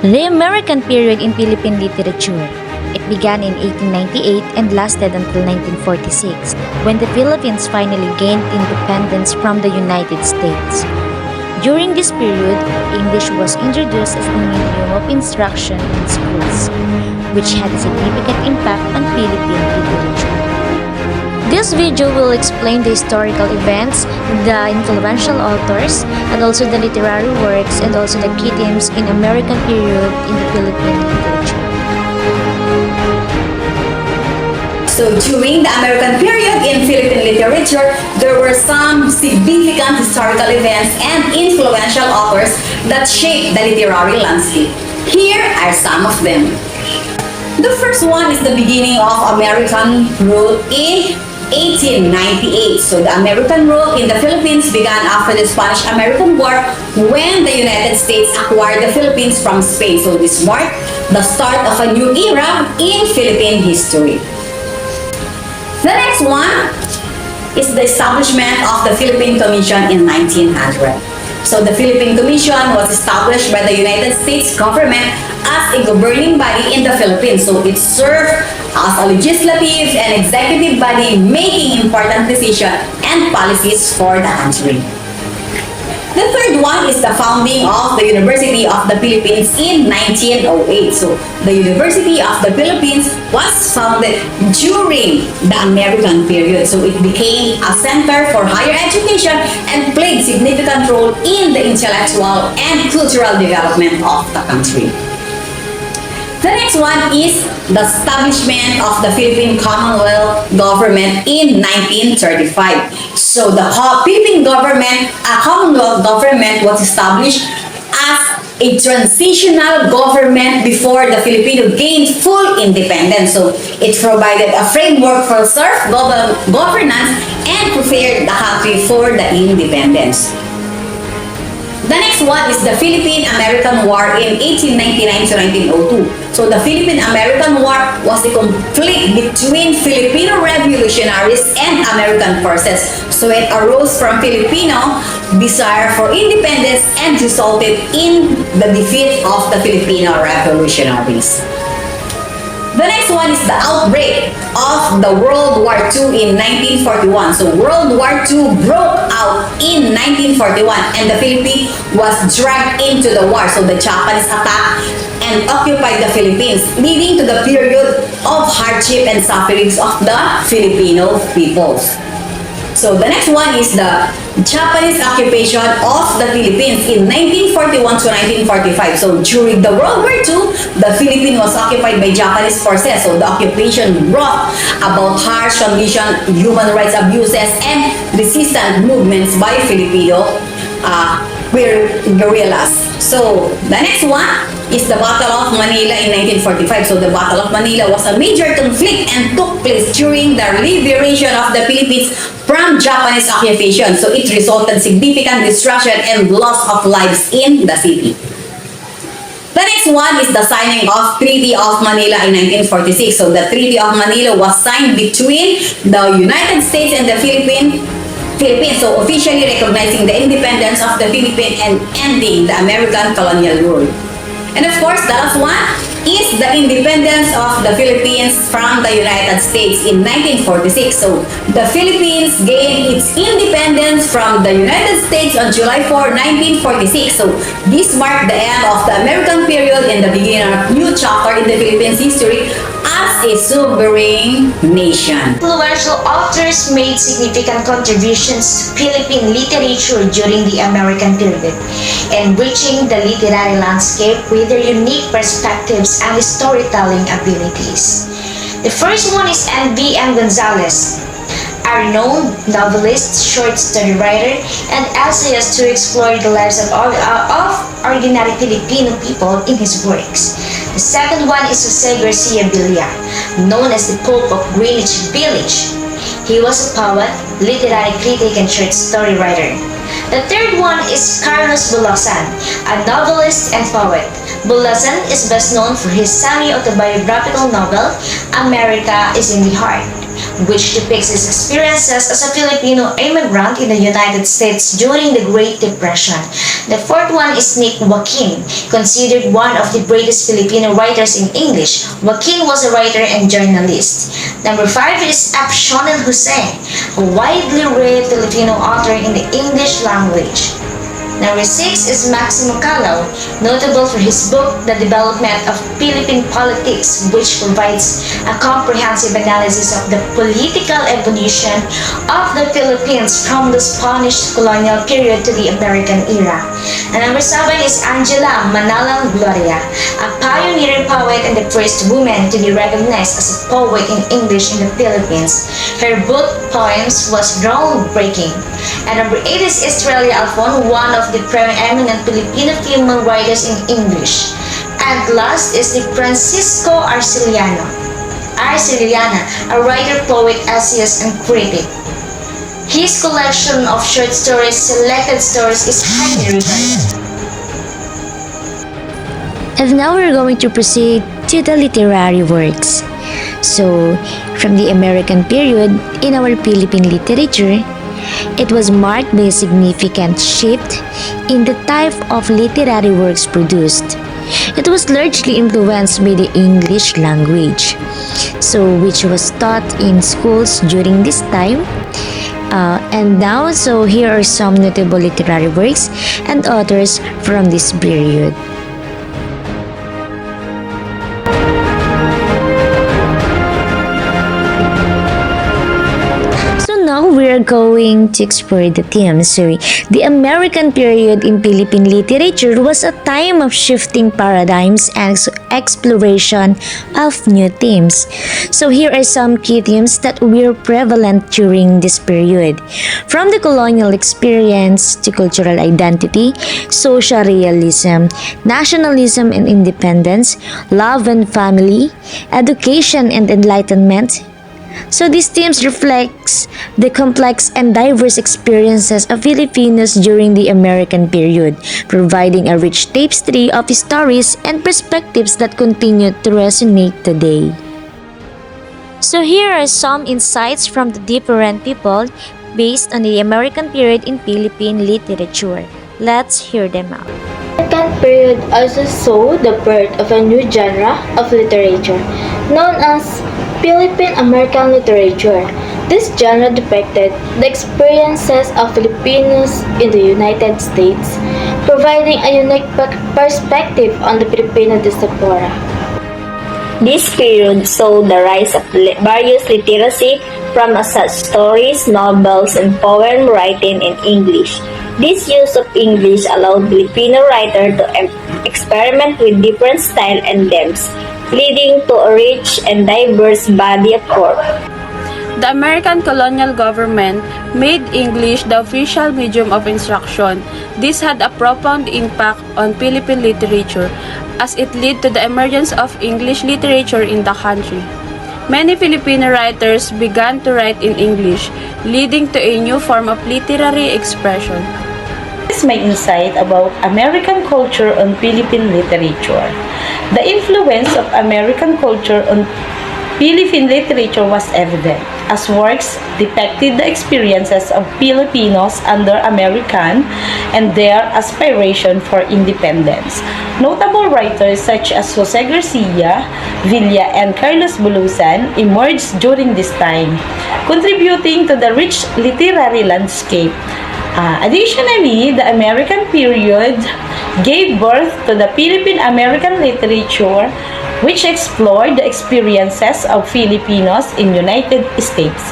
The American period in Philippine literature. It began in 1898 and lasted until 1946, when the Philippines finally gained independence from the United States. During this period, English was introduced as the medium of instruction in schools, which had a significant impact on Philippine literature. This video will explain the historical events, the influential authors, and also the literary works and also the key themes in American period in the Philippine literature. So during the American period in Philippine literature, there were some significant historical events and influential authors that shaped the literary landscape. Here are some of them. The first one is the beginning of American rule in 1898. So the American rule in the Philippines began after the Spanish-American War when the United States acquired the Philippines from Spain. So this marked the start of a new era in Philippine history. The next one is the establishment of the Philippine Commission in 1900. So the Philippine Commission was established by the United States government as a governing body in the Philippines. So it served as a legislative and executive body making important decisions and policies for the country. The third one is the founding of the University of the Philippines in 1908. So the University of the Philippines was founded during the American period. So it became a center for higher education and played significant role in the intellectual and cultural development of the country. The next one is the establishment of the Philippine Commonwealth government in 1935. So the Philippine government, Commonwealth government was established as a transitional government before the Philippines gained full independence. So it provided a framework for self-governance and prepared the country for the independence. The next one is the Philippine-American War in 1899 to 1902. So the Philippine-American War was a conflict between Filipino revolutionaries and American forces. So it arose from Filipino desire for independence and resulted in the defeat of the Filipino revolutionaries. The next one is the outbreak of the World War II in 1941. So World War II broke out in 1941 and the Philippines was dragged into the war. So the Japanese attacked and occupied the Philippines, leading to the period of hardship and sufferings of the Filipino peoples. So the next one is the Japanese occupation of the Philippines in 1941 to 1945. So during the World War II, the Philippines was occupied by Japanese forces. So the occupation brought about harsh conditions, human rights abuses, and resistance movements by Filipino guerrillas. So the next one is the Battle of Manila in 1945. So the Battle of Manila was a major conflict and took place during the liberation of the Philippines from Japanese occupation. So it resulted in significant destruction and loss of lives in the city. The next one is the signing of Treaty of Manila in 1946. So the Treaty of Manila was signed between the United States and the Philippines, so officially recognizing the independence of the Philippines and ending the American colonial rule. And of course, the last one is the independence of the Philippines from the United States in 1946. So the Philippines gained its independence from the United States on July 4, 1946. So this marked the end of the American period and the beginning of a new chapter in the Philippines history as a sovereign nation. Influential authors made significant contributions to Philippine literature during the American period, enriching the literary landscape with their unique perspectives and storytelling abilities. The first one is N.V.M. Gonzalez, a renowned novelist, short story writer, and essayist who explored the lives of ordinary Filipino people in his works. The second one is Jose Garcia Villa, known as the Pope of Greenwich Village. He was a poet, literary critic, and short story writer. The third one is Carlos Bulosan, a novelist and poet. Bulosan is best known for his semi-autobiographical novel, America is in the Heart, which depicts his experiences as a Filipino immigrant in the United States during the Great Depression. The fourth one is Nick Joaquin, considered one of the greatest Filipino writers in English. Joaquin was a writer and journalist. Number 5 is Afshonel Hussein, a widely read Filipino author in the English language. Number 6 is Maximo Calao, notable for his book The Development of Philippine Politics, which provides a comprehensive analysis of the political evolution of the Philippines from the Spanish colonial period to the American era. And number 7 is Angela Manalang Gloria, a pioneering poet and the first woman to be recognized as a poet in English in the Philippines. Her book Poems was groundbreaking. And number 8 is Estrella Alfon, one of the preeminent Filipino female writers in English. And last is the Francisco Arceliana, a writer, poet, essayist, and critic. His collection of short stories, Selected Stories, is highly regarded. And now we're going to proceed to the literary works. So, from the American period in our Philippine literature, it was marked by a significant shift in the type of literary works produced. It was largely influenced by the English language, which was taught in schools during this time. And now, here are some notable literary works and authors from this period. Now we're going to explore the themes. The American period in Philippine literature was a time of shifting paradigms and exploration of new themes. So here are some key themes that were prevalent during this period. From the colonial experience to cultural identity, social realism, nationalism and independence, love and family, education and enlightenment. So these themes reflects the complex and diverse experiences of Filipinos during the American period, providing a rich tapestry of stories and perspectives that continue to resonate today. So here are some insights from the different people based on the American period in Philippine literature. Let's hear them out. The American period also saw the birth of a new genre of literature known as Philippine American literature. This genre depicted the experiences of Filipinos in the United States, providing a unique perspective on the Filipino diaspora. This period saw the rise of various literacy from such stories, novels, and poem writing in English. This use of English allowed Filipino writers to experiment with different styles and themes, leading to a rich and diverse body of work. The American colonial government made English the official medium of instruction. This had a profound impact on Philippine literature as it led to the emergence of English literature in the country. Many Filipino writers began to write in English, leading to a new form of literary expression. This is my insight about American culture on Philippine literature. The influence of American culture on Philippine literature was evident, as works depicted the experiences of Filipinos under American and their aspiration for independence. Notable writers such as Jose Garcia, Villa, and Carlos Bulusan emerged during this time, contributing to the rich literary landscape. Additionally, the American period gave birth to the Philippine American literature, which explored the experiences of Filipinos in United States.